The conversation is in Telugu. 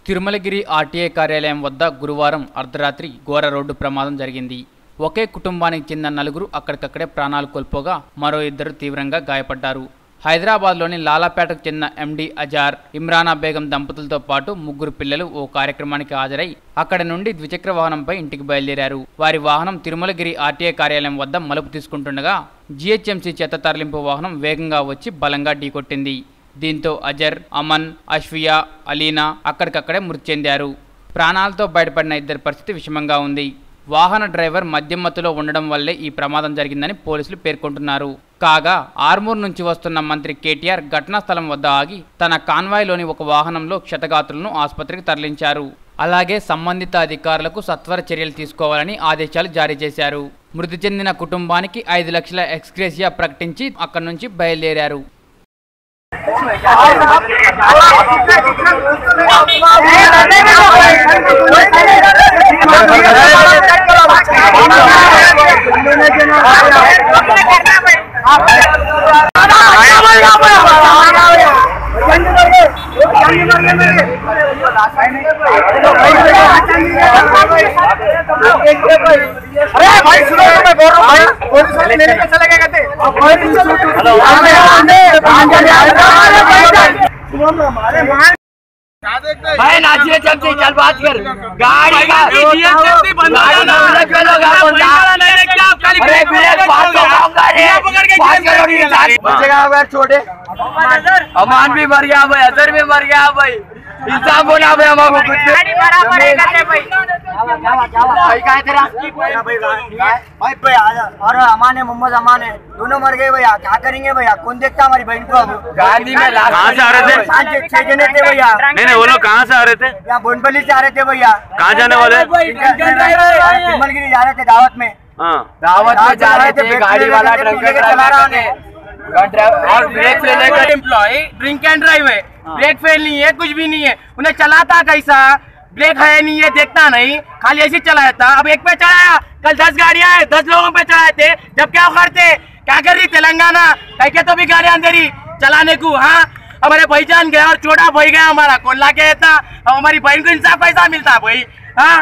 తిరుమలగిరి ఆర్టీఏ కార్యాలయం వద్ద గురువారం అర్ధరాత్రి ఘోర రోడ్డు ప్రమాదం జరిగింది. ఒకే కుటుంబానికి చెందిన నలుగురు అక్కడికక్కడే ప్రాణాలు కోల్పోగా మరో ఇద్దరు తీవ్రంగా గాయపడ్డారు. హైదరాబాద్లోని లాలాపేటకు చెందిన ఎండి అజార్, ఇమ్రానా బేగం దంపతులతో పాటు ముగ్గురు పిల్లలు ఓ కార్యక్రమానికి హాజరై అక్కడి నుండి ద్విచక్ర వాహనంపై ఇంటికి బయలుదేరారు. వారి వాహనం తిరుమలగిరి ఆర్టీఏ కార్యాలయం వద్ద మలుపు తీసుకుంటుండగా జీహెచ్ఎంసీ చెత్త తరలింపు వాహనం వేగంగా వచ్చి బలంగా ఢీకొట్టింది. దీంతో అజర్, అమన్, అశ్వియా, అలీనా అక్కడికక్కడే మృతి చెందారు. ప్రాణాలతో బయటపడిన ఇద్దరి పరిస్థితి విషమంగా ఉంది. వాహన డ్రైవర్ మద్యం మత్తులో ఉండడం వల్లే ఈ ప్రమాదం జరిగిందని పోలీసులు పేర్కొంటున్నారు. కాగా ఆర్మూర్ నుంచి వస్తున్న మంత్రి కేటీఆర్ ఘటనా స్థలం వద్ద ఆగి తన కాన్వాయ్లోని ఒక వాహనంలో క్షతగాత్రులను ఆసుపత్రికి తరలించారు. అలాగే సంబంధిత అధికారులకు సత్వర చర్యలు తీసుకోవాలని ఆదేశాలు జారీ చేశారు. మృతి చెందిన కుటుంబానికి 5 లక్షల ఎక్స్గ్రేషియా ప్రకటించి అక్కడి నుంచి బయలుదేరారు. अरे भाई सुनो, मैं बोल रहा हूँ पुलिस वाले लेने के चले गए थे। भाई नाचिए चलती चल बात कर गाड़ी का छोटे अमान भी मर गया भाई, अजर भी मर गया भाई, इंसान बोला भाई हमारे कुछ भाई और अमान है, मोहम्मद अमान है, दोनों मर गए भैया। क्या करेंगे भैया, कौन देखता हमारी बहन को? अब गांधी में कहाँ से आ रहे थे? 6 जने थे भैया। नहीं वो लोग कहाँ से आ रहे थे? यहाँ बोनपल्ली से आ रहे थे भैया। कहाँ जाने वाले? तिरुमलगिरी जा रहे थे दावत में। दावत में जा रहे थे, गाड़ी वाला ड्रिंक एंड ड्राइव है, ब्रेक फेल नहीं है, कुछ भी नहीं है। उन्हें चलाता कैसा, ब्रेक है नहीं है, देखता नहीं, खाली ऐसे चलाया था। अब एक पे चढ़ाया, कल 10 गाड़ियां है, 10 लोगों पे चढ़ाए थे। जब क्या करते, क्या कर रही तेलंगाना कह के तो भी गाड़ियां दे रही चलाने को। हाँ हमारे भाईजान गया और छोटा भाई गया हमारा, कौन ला के था? अब हमारी बहन को इंसाफ कैसा मिलता भाई? हाँ